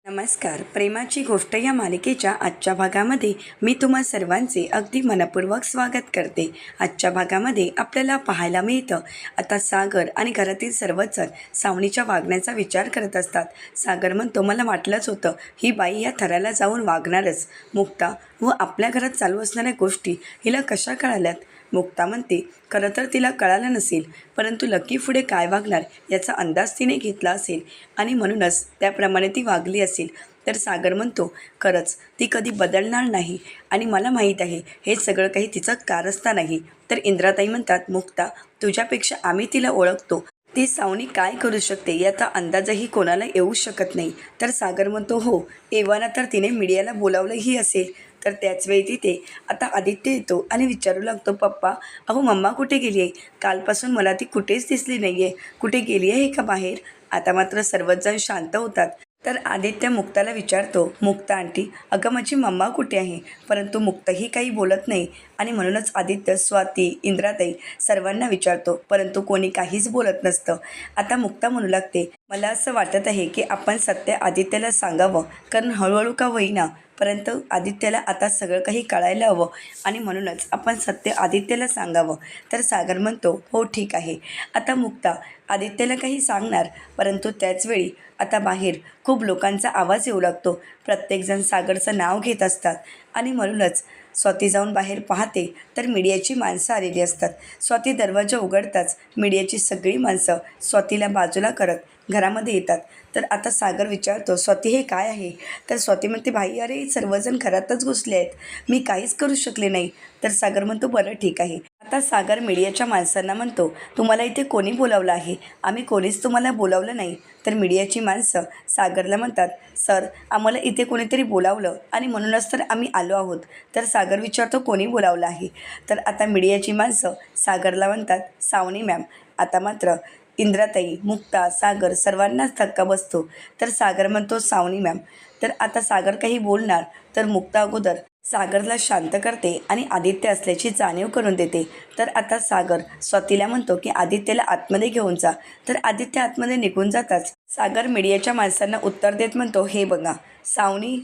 नमस्कार. प्रेमाची गोष्ट या मालिकेच्या आजच्या भागामध्ये मी तुम्हा सर्वांचे अगदी मनपूर्वक स्वागत करते. आजच्या भागामध्ये आपल्याला पाहायला मिळतं आता सागर आणि घरातील सर्वच जण सावनीच्या वागण्याचा विचार करत असतात. सागर म्हणतो, मला वाटलंच होतं ही बाई या थराला जाऊन वागणारच. मुक्ता व आपल्या घरात चालू असणाऱ्या गोष्टी हिला कशा कळाल्यात? मुक्ता म्हणते, खरं तर तिला कळालं नसेल, परंतु लकी पुढे काय वागणार याचा अंदाज तिने घेतला असेल आणि म्हणूनच त्याप्रमाणे ती वागली असेल. तर सागर म्हणतो, खरंच ती कधी बदलणार नाही आणि मला माहीत आहे हे सगळं काही तिचं कारस्थान नाही. तर इंद्राताई म्हणतात, मुक्ता तुझ्यापेक्षा आम्ही तिला ओळखतो. ती सावनी काय करू शकते याचा अंदाजही कोणाला येऊ शकत नाही. तर सागर म्हणतो, हो एव्हाना तर तिने मीडियाला बोलावलंही असेल. तर त्याचवेळी तिथे आता आदित्य येतो आणि विचारू लागतो, पप्पा अहो मम्मा कुठे गेली आहे? कालपासून मला ती कुठेच दिसली नाही आहे. कुठे गेली आहे का बाहेर? आता मात्र सर्वच जण शांत होतात. तर आदित्य मुक्ताला विचारतो, मुक्ता आंटी अगं माझी मम्मा कुठे आहे? परंतु मुक्ताही काही बोलत नाही आणि म्हणूनच आदित्य, स्वाती, इंद्राताई सर्वांना विचारतो, परंतु कोणी काहीच बोलत नसतं. आता मुक्ता म्हणू लागते, मला असं वाटत आहे की आपण सत्य आदित्यला सांगावं, कारण हळूहळू का होईना परंतु आदित्यला आता सगळं काही कळायला हवं आणि म्हणूनच आपण सत्य आदित्यला सांगावं. तर सागर म्हणतो, हो ठीक आहे. आता मुक्ता आदित्यला काही सांगणार, परंतु त्याचवेळी आता बाहेर खूप लोकांचा आवाज येऊ लागतो. प्रत्येकजण सागरचं नाव घेत असतात आणि म्हणूनच स्वाती जाऊन बाहेर पाहते तर मीडियाची माणसं आलेली असतात. स्वाती दरवाजा उघडताच मीडियाची सगळी माणसं स्वातीला बाजूला करत घरामध्ये येतात. तर आता सागर विचारतो, स्वाती हे काय आहे? तर स्वाती म्हणते, भाई अरे सर्वजण घरातच घुसले आहेत, मी काहीच करू शकले नाही. तर सागर म्हणतो, बरं ठीक आहे. आता सागर मीडियाच्या माणसांना म्हणतो, तुम्हाला इथे कोणी बोलावलं आहे? आम्ही कोणीच तुम्हाला बोलावलं नाही. तर मीडियाची माणसं सागरला म्हणतात, सर आम्हाला इथे कोणीतरी बोलावलं आणि म्हणूनच तर आम्ही आलो आहोत. तर सागर विचारतो, कोणी बोलावलं आहे? तर आता मीडियाची माणसं सागरला म्हणतात, सावनी मॅम. आता मात्र इंद्राताई, मुक्ता, सागर सर्वांनाच धक्का बसतो. तर सागर म्हणतो, सावनी मॅम. तर आता सागर काही बोलणार तर मुक्ता अगोदर सागरला शांत करते आणि आदित्य असल्याची जाणीव करून देते. तर आता सागर स्वातीला म्हणतो की आदित्यला आतमध्ये घेऊन जा. तर आदित्य आतमध्ये निघून जाताच सागर मीडियाच्या माणसांना उत्तर देत म्हणतो, हे बघा सावनी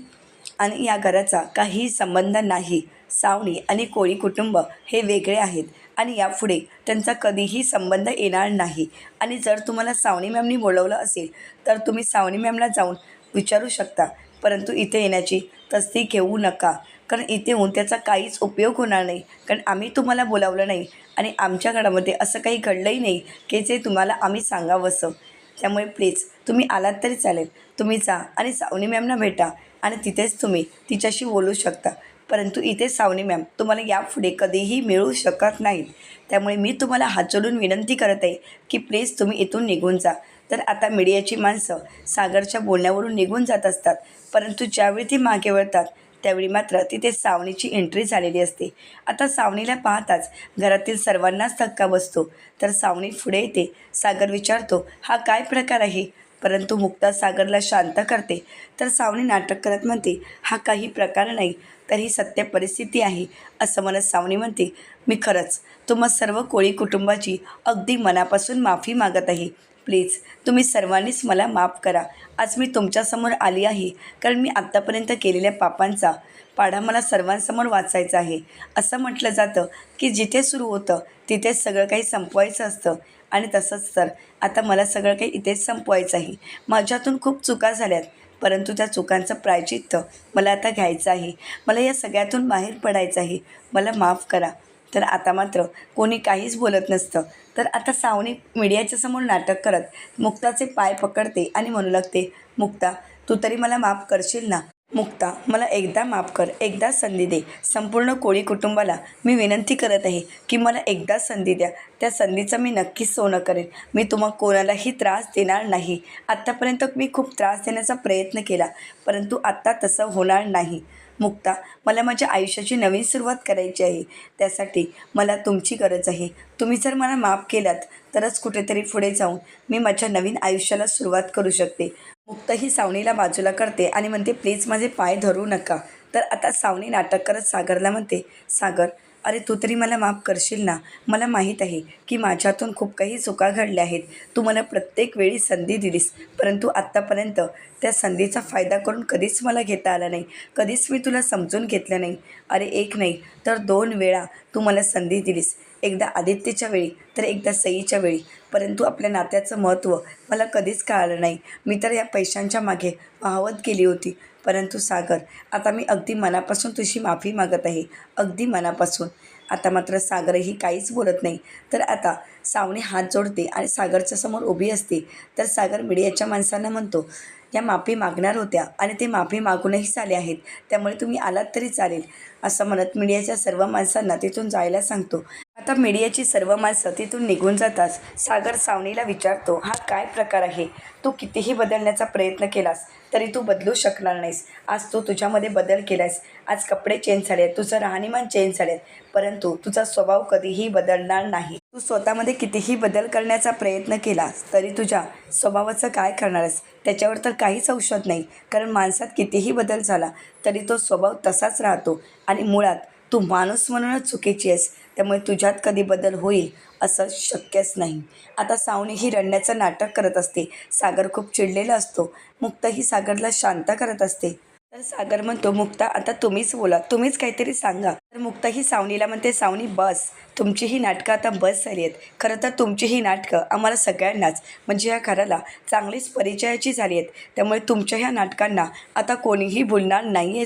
आणि या घराचा काहीही संबंध नाही. सावनी आणि कोळी कुटुंब हे वेगळे आहेत आणि यापुढे त्यांचा कधीही संबंध येणार नाही. आणि जर तुम्हाला सावनी मॅमनी बोलवलं असेल तर तुम्ही सावनी मॅमला जाऊन विचारू शकता, परंतु इथे येण्याची तसदी घेऊ नका, कारण इथे येऊन त्याचा काहीच उपयोग होणार नाही. कारण आम्ही तुम्हाला बोलावलं नाही आणि आमच्या घरामध्ये असं काही घडलंही नाही की जे तुम्हाला आम्ही सांगावंसं. त्यामुळे प्लीज तुम्ही आलात तरी चालेल, तुम्ही जा आणि सावनी मॅमना भेटा आणि तिथेच तुम्ही तिच्याशी बोलू शकता. परंतु इथे सावनी मॅम तुम्हाला यापुढे कधीही मिळू शकत नाहीत. त्यामुळे मी तुम्हाला हात जोडून विनंती करत आहे की प्लीज तुम्ही इथून निघून जा. तर आता मीडियाची माणसं सागरच्या बोलण्यावरून निघून जात असतात, परंतु ज्यावेळी ती मागे वळतात त्यावेळी मात्र तिथे सावनीची एंट्री झालेली असते. आता सावनीला पाहताच घरातील सर्वांनाच धक्का बसतो. तर सावनी पुढे येते. सागर विचारतो, हा काय प्रकार आहे? परंतु मुक्ता सागरला शांत करते. तर सावनी नाटक करत म्हणते, हा काही प्रकार नाही, तर ही सत्य परिस्थिती आहे. असं म्हणत सावनी म्हणते, मी खरंच तुम्हा सर्व कोळी कुटुंबाची अगदी मनापासून माफी मागत आहे. प्लीज तुम्ही सर्वांनीच मला माफ करा. आज मी तुमच्यासमोर आली आहे कारण मी आत्तापर्यंत केलेल्या पापांचा पाढा मला सर्वांसमोर वाचायचा आहे. असं म्हटलं जातं की जिथे सुरू होतं तिथेच सगळं काही संपवायचं असतं आणि तसंच तर आता मला सगळं काही इथेच संपवायचं आहे. माझ्यातून खूप चुका झाल्यात, परंतु त्या चुकांचं प्रायश्चित्त मला आता घ्यायचं आहे. मला या सगळ्यातून बाहेर पडायचं आहे. मला माफ करा. तर आता मात्र कोणी काहीच बोलत नसतं. तर आता सावनी मीडियाच्या समोर नाटक करत मुक्ताचे पाय पकडते आणि म्हणू लागते, मुक्ता तू तरी मला माफ करशील ना? मुक्ता मला एकदा माफ कर, एकदा संधी दे. संपूर्ण कोळी कुटुंबाला मी विनंती करत आहे की मला एकदा संधी द्या. त्या संधीचं मी नक्कीच सोनं करेन. मी तुम्हाला कोणालाही त्रास देणार नाही. आत्तापर्यंत मी खूप त्रास देण्याचा प्रयत्न केला, परंतु आत्ता तसं होणार नाही. मुक्ता मला माझ्या आयुष्याची नवीन सुरुवात करायची आहे. त्यासाठी मला तुमची गरज आहे. तुम्ही जर मला माफ केलात तरच कुठेतरी पुढे जाऊन मी माझ्या नवीन आयुष्याला सुरुवात करू शकते. मुक्ता ही सावनीला बाजूला करते आणि म्हणते, प्लीज माझे पाय धरू नका. तर आता सावनी नाटक करत सागरला म्हणते, सागर अरे तू तरी मला माफ करशील ना. मला माहीत आहे की माझ्यातून खूप काही चुका घडल्या आहेत. तू मला प्रत्येक वेळी संधी दिलीस, परंतु आत्तापर्यंत त्या संधीचा फायदा करून कधीच मला घेता आला नाही. कधीच मी तुला समजून घेतलं नाही. अरे एक नाही तर 2 वेळा तू मला संधी दिलीस. एकदा आदित्यच्या वेळी तर एकदा सईच्या वेळी. परंतु आपल्या नात्याचं महत्त्व मला कधीच कळालं नाही. मी तर या पैशांच्या मागे वाहवत गेली होती. परंतु सागर, आता मी अगदी मनापासून तुझी माफी मागत आहे. अगदी मनापासून. आता मात्र सागरही काहीच बोलत नाही. तर आता सावनी हात जोडते आणि सागरच्या समोर उभी असते. तर सागर मीडियाच्या माणसांना म्हणतो, या माफी मागणार होत्या आणि ते माफी मागूनही आले आहेत. त्यामुळे तुम्ही आलात तरी चालेल, असं म्हणत मीडियाच्या सर्व माणसांना तिथून जायला सांगतो. आता मीडियाची सर्व माणसं तिथून निघून जाताच सागर सावनीला विचारतो, हा काय प्रकार आहे? तू कितीही बदलण्याचा प्रयत्न केलास तरी तू बदलू शकणार नाहीस. आज तू तुझ्यामध्ये बदल केलास. आज कपडे चेंज झाले आहेत, तुझं राहणीमान चेंज झाले आहेत, परंतु तुझा स्वभाव कधीही बदलणार नाही. तू स्वतःमध्ये कितीही बदल करण्याचा प्रयत्न केलास तरी तुझ्या स्वभावाचं काय करणार आहेस? त्याच्यावर तर काहीच औषध नाही. कारण माणसात कितीही बदल झाला तरी तो स्वभाव तसाच राहतो आणि मुळात तू माणूस म्हणूनच चुकीची आहेस. त्यामुळे तुझ्यात कधी बदल होईल असं शक्यच नाही. आता सावनी ही रडण्याचं नाटक करत असते. सागर खूप चिडलेला असतो. मुक्ता ही सागरला शांत करत असते. तर सागर म्हणतो, मुक्ता आता तुम्हीच बोला, तुम्हीच काहीतरी सांगा. तर मुक्ता ही सावनीला म्हणते, सावनी बस, तुमची ही नाटकं आता बस झाली आहेत. खरं तर तुमची ही नाटकं आम्हाला सगळ्यांनाच म्हणजे या घराला चांगलीच परिचयाची झाली आहेत. त्यामुळे तुमच्या ह्या नाटकांना आता कोणीही बोलणार नाही आहे.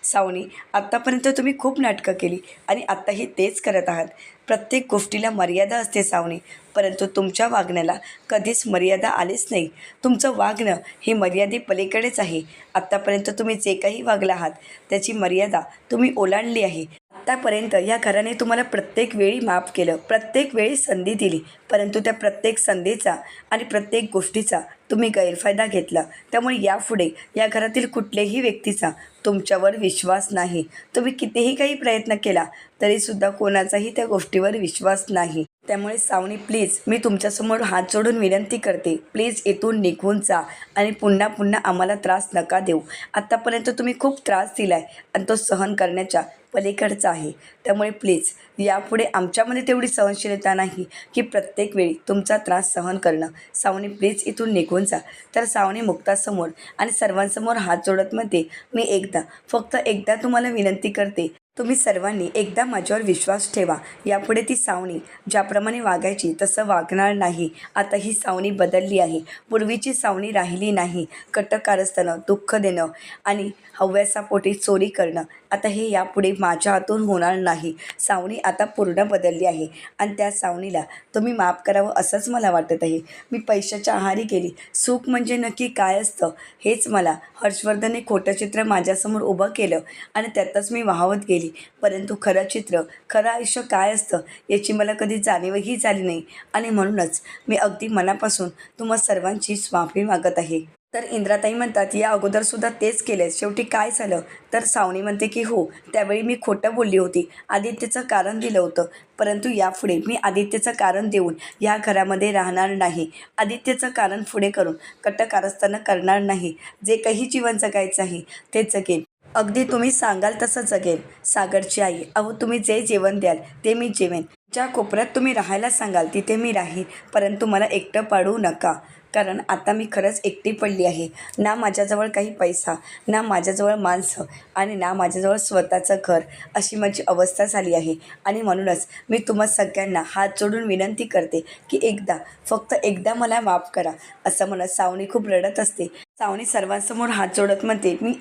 सावनी, आत्तापर्यंत तुम्ही खूप नाटकं केली आणि आत्ताही तेच करत आहात. प्रत्येक गोष्टीला मर्यादा असते सावनी, परंतु तुमच्या वागण्याला कधीच मर्यादा आलीच नाही. तुमचं वागणं हे मर्यादेपलीकडेच आहे. आत्तापर्यंत तुम्ही जे काही वागला आहात त्याची मर्यादा तुम्ही ओलांडली आहे. आत्तापर्यंत या घराने तुम्हाला प्रत्येक वेळी माफ केलं, प्रत्येक वेळी संधी दिली, परंतु त्या प्रत्येक संधीचा आणि प्रत्येक गोष्टीचा तुम्ही गैरफायदा घेतला. त्यामुळे यापुढे या घरातील कुठल्याही व्यक्तीचा तुमच्यावर विश्वास नाही. तुम्ही कितीही काही प्रयत्न केला तरीसुद्धा कोणाचाही त्या गोष्टीवर विश्वास नाही. त्यामुळे सावनी प्लीज, मी तुमच्यासमोर हात जोडून विनंती करते, प्लीज इथून निघून जा आणि पुन्हा पुन्हा आम्हाला त्रास नका देऊ. आत्तापर्यंत तुम्ही खूप त्रास दिला आहे आणि तो सहन करण्याच्या पलीकडचा आहे. त्यामुळे प्लीज यापुढे आमच्यामध्ये तेवढी सहनशीलता नाही की प्रत्येक वेळी तुमचा त्रास सहन करणं. सावनी प्लीज इथून निघून जा. तर सावनी मुक्तासमोर आणि सर्वांसमोर हात जोडत म्हणते, मी फक्त एकदा तुम्हाला विनंती करते, तुम्ही सर्वांनी एकदा माझ्यावर विश्वास ठेवा. यापुढे ती सावनी ज्याप्रमाणे वागायची तसं वागणार नाही. आता ही सावनी बदलली आहे. पूर्वीची सावनी राहिली नाही. कटक कारस्थानं, दुःख देणं आणि हव्यासापोटी चोरी करणं, आता हे यापुढे माझ्या हातून होणार नाही. सावनी आता पूर्ण बदलली आहे आणि त्या सावनीला तुम्ही माफ करावं असंच मला वाटत आहे. मी पैशाच्या आहारी गेली. सुख म्हणजे नक्की काय असतं हेच मला हर्षवर्धनने खोटं चित्र माझ्यासमोर उभं केलं आणि त्यातच मी वाहवत गेली. परंतु खरं चित्र, खरं आयुष्य काय असतं याची मला कधी जाणीवही झाली नाही आणि म्हणूनच मी अगदी मनापासून तुम्हा सर्वांचीच माफी मागत आहे. तर इंद्राताई म्हणतात, या अगोदरसुद्धा तेच केले, शेवटी काय झालं? तर सावनी म्हणते की हो, त्यावेळी मी खोटं बोलली होती, आदित्यचं कारण दिलं होतं, परंतु यापुढे मी आदित्यचं कारण देऊन या घरामध्ये राहणार नाही. आदित्यचं कारण पुढे करून कटक कारस्थानं करणार नाही. जे काही जीवन जगायचं आहे ते जगेन, अगदी तुम्ही सांगाल तसं जगेन. सागरची आई, अहो तुम्ही जे जेवण द्याल ते मी जेवेन. ज्या कोपऱ्यात तुम्ही राहायला सांगाल तिथे मी राहीन, परंतु मला एकटं पाडू नका. कारण आता मी खरंच एकटी पडली आहे. ना माझ्याजवळ काही पैसा, ना माझ्याजवळ माणसं आणि ना माझ्याजवळ स्वतःचं घर, अशी माझी अवस्था झाली आहे. आणि म्हणूनच मी तुम्हा सगळ्यांना हात जोडून विनंती करते की फक्त एकदा मला माफ करा. असं म्हणत सावनी खूप रडत असते. सावनी सर्वांसमोर हात जोडत म्हणते, मी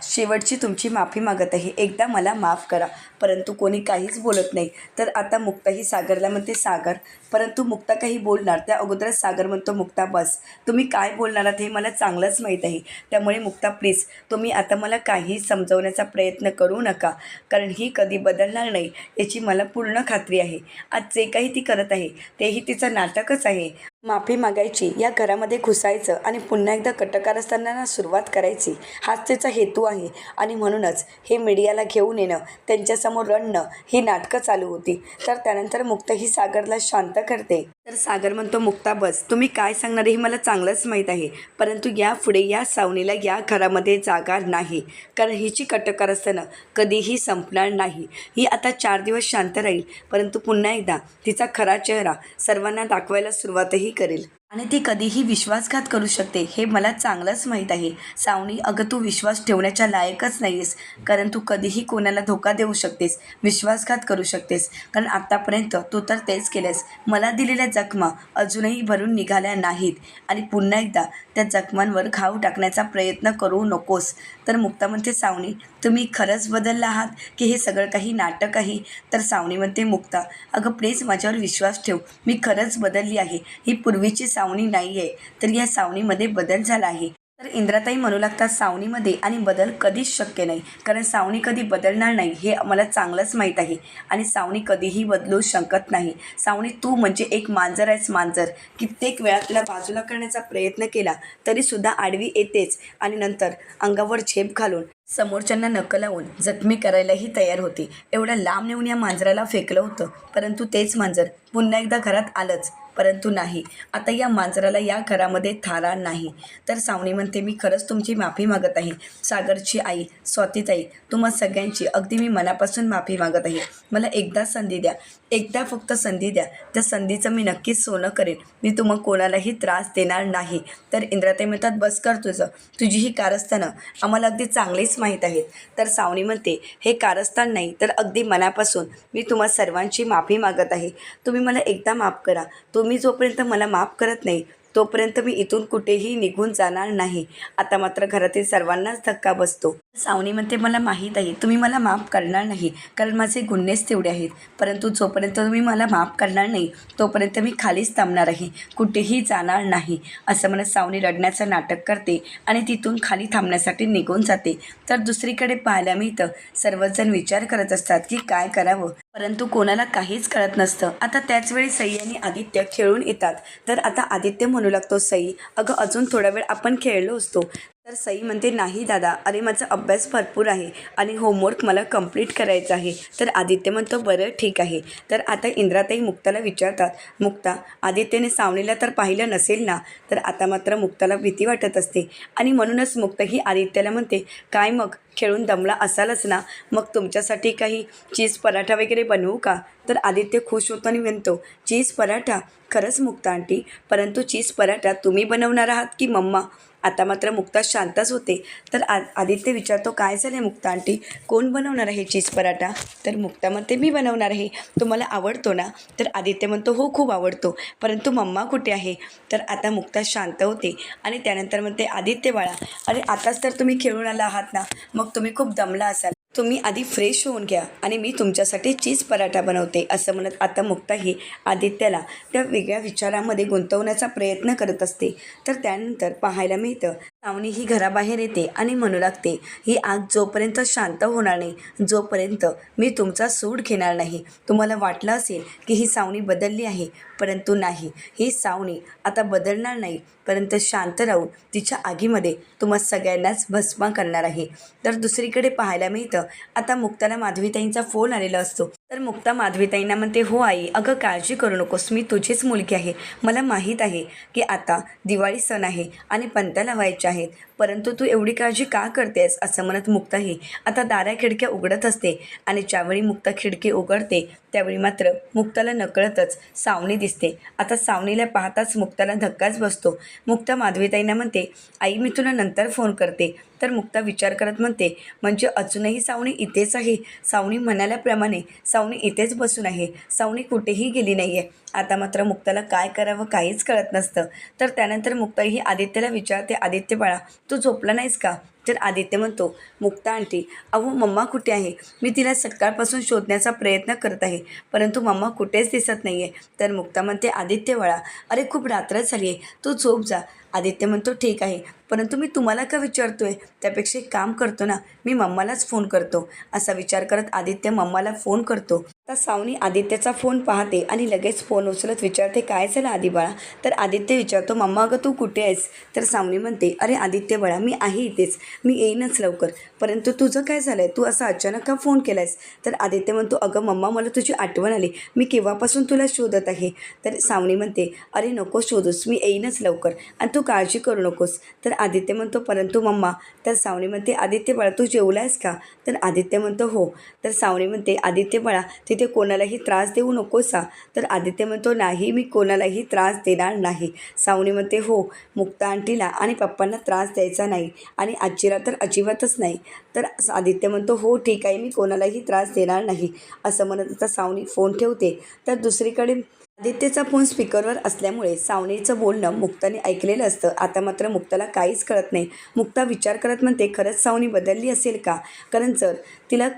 शेवटची तुमची माफी मागत आहे, एकदा मला माफ करा. परंतु कोणी काहीच बोलत नाही. तर आता मुक्ताही सागरला म्हणते, सागर, परंतु मुक्ता काही बोलणार त्या अगोदरच सागर म्हणतो, मुक्ता बस, तुम्ही काय बोलणार आहात हे मला चांगलंच माहीत आहे. त्यामुळे मुक्ता प्लीज, तुम्ही आता मला काही समजवण्याचा प्रयत्न करू नका, कारण ही कधी बदलणार नाही याची मला पूर्ण खात्री आहे. आज जे काही ती करत आहे तेही तिचं नाटकच आहे. माफी मागायची, या घरामध्ये घुसायचं आणि पुन्हा एकदा कटकारस्थानांना सुरुवात करायची, हाच त्याचा हेतू आहे. आणि म्हणूनच हे मीडियाला घेऊन येणं, त्यांच्यासमोर रडणं ही नाटकं चालू होती. तर त्यानंतर मुक्त ही सागरला शांत करते. तर सागर म्हणतो, मुक्ता बस, तुम्ही काय सांगणार हे मला चांगलंच माहीत आहे, परंतु यापुढे या सावनीला या घरामध्ये जागा नाही. कारण हिची कटकार असताना कधीही संपणार नाही. ही आता 4 दिवस शांत राहील, परंतु पुन्हा एकदा तिचा खरा चेहरा सर्वांना दाखवायला सुरुवातही करेल. आणि ती कधीही विश्वासघात करू शकते हे मला चांगलंच माहीत आहे. सावनी, अगं तू विश्वास ठेवण्याच्या लायकच नाहीस, कारण तू कधीही कोणाला धोका देऊ शकतेस, विश्वासघात करू शकतेस. कारण आत्तापर्यंत तू तर तेच केलंस. मला दिलेल्या जखमा अजूनही भरून निघाल्या नाहीत आणि पुन्हा एकदा त्या जखमांवर घाव टाकण्याचा प्रयत्न करू नकोस. तर मुक्ता म्हणते, सावनी तुम्ही खरंच बदलला आहात की हे सगळं काही नाटक आहे? तर सावनी म्हणते, मुक्ता अगं प्लीज माझ्यावर विश्वास ठेव, मी खरंच बदलली आहे. ही पूर्वीची सावनी नाही आहे, तर या सावनीमध्ये बदल झाला आहे. तर इंद्राताई म्हणू लागतात, सावनीमध्ये आणि बदल कधीच शक्य नाही, कारण सावनी कधी बदलणार नाही हे मला चांगलंच माहीत आहे आणि सावनी कधीही बदलू शकत नाही. सावनी तू म्हणजे एक मांजर आहेस, मांजर. कित्येक वेळा तुला बाजूला करण्याचा प्रयत्न केला तरीसुद्धा आडवी येतेच आणि नंतर अंगावर झेप घालून समोरच्यांना नकं लावून जखमी करायलाही तयार होती. एवढ्या लांब नेऊन या मांजराला फेकलं होतं, परंतु तेच मांजर पुन्हा एकदा घरात आलंच. परंतु नाही, आता या मांजराला या घरामध्ये थारा नाही. तर सावनी म्हणते, मी खरंच तुमची माफी मागत आहे. सागरची आई, स्वातीताई, तुम्हा सगळ्यांची अगदी मी मनापासून माफी मागत आहे. मला एकदा संधी द्या, एकदा फक्त संधी द्या. त्या संधीचं मी नक्कीच सोनं करेन. मी तुम्हा कोणालाही त्रास देणार नाही. तर इंद्राताई म्हणतात, बस कर तुझं, तुझी ही कारस्थानं आम्हाला अगदी चांगलीच माहीत आहेत. तर सावनी म्हणते, हे कारस्थान नाही तर अगदी मनापासून मी तुम्हा सर्वांची माफी मागत आहे. तुम्ही मला एकदा माफ करा. तुम्ही जोपर्यंत मला माफ करत नाही तोपर्यंत मी इथून कुठेही निघून जाणार नाही. आता मात्र घरातील सर्वांनाच धक्का बसतो. सावनी म्हणते, मला माहीत आहे तुम्ही मला माफ करणार नाही, कारण माझे गुन्हेच तेवढे आहेत. परंतु जोपर्यंत तुम्ही मला माफ करणार नाही तोपर्यंत मी खालीच थांबणार आहे, कुठेही जाणार नाही. असं म्हणत सावनी रडण्याचं नाटक करते आणि तिथून खाली थांबण्यासाठी निघून जाते. तर दुसरीकडे पाहायला मिळतं, सर्वजण विचार करत असतात की काय करावं, परंतु कोणाला काहीच कळत नसतं. आता त्याचवेळी सई आणि आदित्य खेळून येतात. तर आता आदित्य म्हणू लागतो, सई अगं अजून थोडा वेळ आपण खेळलो असतो. तर सई म्हणते, नाही दादा, अरे माझा अभ्यास भरपूर आहे आणि होमवर्क मला कंप्लीट करायचं आहे. तर आदित्य म्हणतो, बरं ठीक आहे. तर आता इंद्राताई मुक्ताला विचारतात, मुक्ता आदित्यने सावनीला तर पाहिलं नसेल ना? तर आता मात्र मुक्ताला भीती वाटत असते आणि म्हणूनच मुक्ता ही आदित्याला म्हणते, काय मग खेळून दमला असालच ना, मग तुमच्यासाठी काही चीज पराठा वगैरे बनवू का? तर आदित्य खुश होतो आणि म्हणतो, चीज पराठा? खरंच मुक्ता आंटी, परंतु चीज पराठा तुम्ही बनवणार आहात की मम्मा? आता मात्र मुक्ता शांतच होते. तर आदित्य विचारतो, काय झालं मुक्ता आंटी, कोण बनवणार आहे चीज पराठा? तर मुक्ता म्हणते, मी बनवणार आहे. तुम्हाला आवडतो ना? तर आदित्य म्हणतो, हो खूप आवडतो, परंतु मम्मा कुठे आहे? तर आता मुक्ता शांत होते आणि त्यानंतर म्हणते, आदित्य बाळा, अरे आताच तर तुम्ही खेळून आला आहात ना, मग तुम्ही खूप दमला असाल, तुम्ही आधी फ्रेश होऊन घ्या आणि मी तुमच्यासाठी चीज पराठा बनवते. असं म्हणत आता मुक्ता ही आदित्याला त्या वेगळ्या विचारामध्ये गुंतवण्याचा प्रयत्न करत असते. तर त्यानंतर पाहायला मिळतं, सावनी ही घराबाहेर येते आणि म्हणू लागते, ही आग जोपर्यंत शांत होणार नाही, जोपर्यंत मी तुमचा सूड घेणार नाही. तुम्हाला वाटलं असेल की ही सावनी बदलली आहे, परंतु नाही, ही सावनी आता बदलणार नाही, परंतु शांत राहून तिच्या आगीमध्ये तुम्हा सगळ्यांनाच भस्म करणार आहे. तर दुसरीकडे पाहायला मिळतं, आता मुक्ताला माधवीताईंचा फोन आलेला असतो. तर मुक्ता माधवीताईंना म्हणते, हो आई, अगं काळजी करू नकोस, मी तुझीच मुलगी आहे. मला माहीत आहे की आता दिवाळी सण आहे आणि पणत्या लावायच्या आहेत, परंतु तू एवढी काळजी का करतेस? असं म्हणत मुक्ताही आता दारा खिडक्या उघडत असते आणि ज्यावेळी मुक्ता खिडकी उघडते त्यावेळी मात्र मुक्ताला नकळतच सावनी दिसते. आता सावनीला पाहताच मुक्ताला धक्काच बसतो. मुक्ता माधवीताईंना म्हणते, आई मी तुला नंतर फोन करते. तर मुक्ता विचार करत म्हणते, म्हणजे अजूनही सावनी इथेच आहे? सावनी म्हणाल्याप्रमाणे सावनी इथेच बसून आहे, सावनी कुठेही गेली नाही आहे. आता मात्र मुक्ताला काय करावं काहीच कळत नसतं. तर त्यानंतर मुक्ता ही आदित्यला विचारते, आदित्य बाळा, तू झोपला नाहीस का? तर आदित्य म्हणतो, मुक्ता आंटी, अहो मम्मा कुठे आहे? मी तिला सकाळपासून शोधण्याचा प्रयत्न करत आहे, परंतु मम्मा कुठेच दिसत नाही आहे. तर मुक्ता म्हणते, आदित्य बाळा, अरे खूप रात्र झाली आहे, तू झोप जा. आदित्य म्हणतो, ठीक आहे, परंतु मी तुम्हाला का विचारतोय? त्यापेक्षा एक काम करतो ना, मी मम्मालाच फोन करतो. असा विचार करत आदित्य मम्माला फोन करतो आता सावनी आदित्यचा फोन पाहते आणि लगेच फोन उचलत विचारते, काय झालं आदी बाळा? तर आदित्य विचारतो, मम्मा अगं तू कुठे आहेस? तर सावनी म्हणते, अरे आदित्य बाळा मी आहे इथेच, मी येईनच लवकर. परंतु तुझं काय झालं आहे? तू असा अचानक का फोन केला आहेस? तर आदित्य म्हणतो, अगं मम्मा मला तुझी आठवण आली, मी केव्हापासून तुला शोधत आहे. तर सावनी म्हणते, अरे नको शोधूस, मी येईनच लवकर आणि तू काळजी करू नकोस. तर आदित्य म्हणतो, परंतु मम्मा. तर सावनी म्हणते, आदित्य बाळा तू जेवला आहेस का? तर आदित्य म्हणतो, हो. तर सावनी म्हणते, आदित्य बाळा तिथे कोणालाही त्रास देऊ नकोस हा. तर आदित्य म्हणतो, नाही मी कोणालाही त्रास देणार नाही. सावनी म्हणते, हो मुक्ता आंटीला आणि पप्पांना त्रास द्यायचा नाही आणि आजीला तर अजिबातच नाही. तर आदित्य म्हणतो, हो ठीक आहे, मी कोणालाही त्रास देणार नाही. असं म्हणत आता सावनी फोन ठेवते. तर दुसरीकडे आदित्यचा फोन स्पीकरवर असल्यामुळे सावनीचं बोलणं मुक्ताने ऐकलेलं असतं. आता मात्र मुक्ताला काहीच कळत नाही. मुक्ता विचार करत म्हणते, खरंच सावनी बदलली असेल का? कारण जर तिला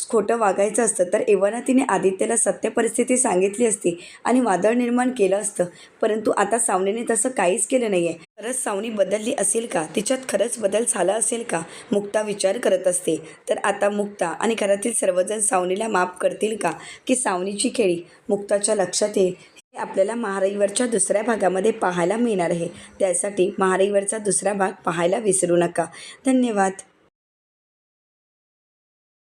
खोटं वागायचं असतं तर एव्हाना तिने आदित्यला सत्य परिस्थिती सांगितली असती आणि वादळ निर्माण केलं असतं. परंतु आता सावनीने तसं काहीच केलं नाही आहे. खरंच सावनी बदलली असेल का? तिच्यात खरंच बदल झाला असेल का? मुक्ता विचार करत असते. तर आता मुक्ता आणि घरातील सर्वजण सावनीला माफ करतील का? की सावनीची खेळी मुक्ताच्या लक्षात येईल? हे आपल्याला महाराईवरच्या दुसऱ्या भागामध्ये पाहायला मिळणार आहे. त्यासाठी महाराईवरचा दुसरा भाग पाहायला विसरू नका. धन्यवाद.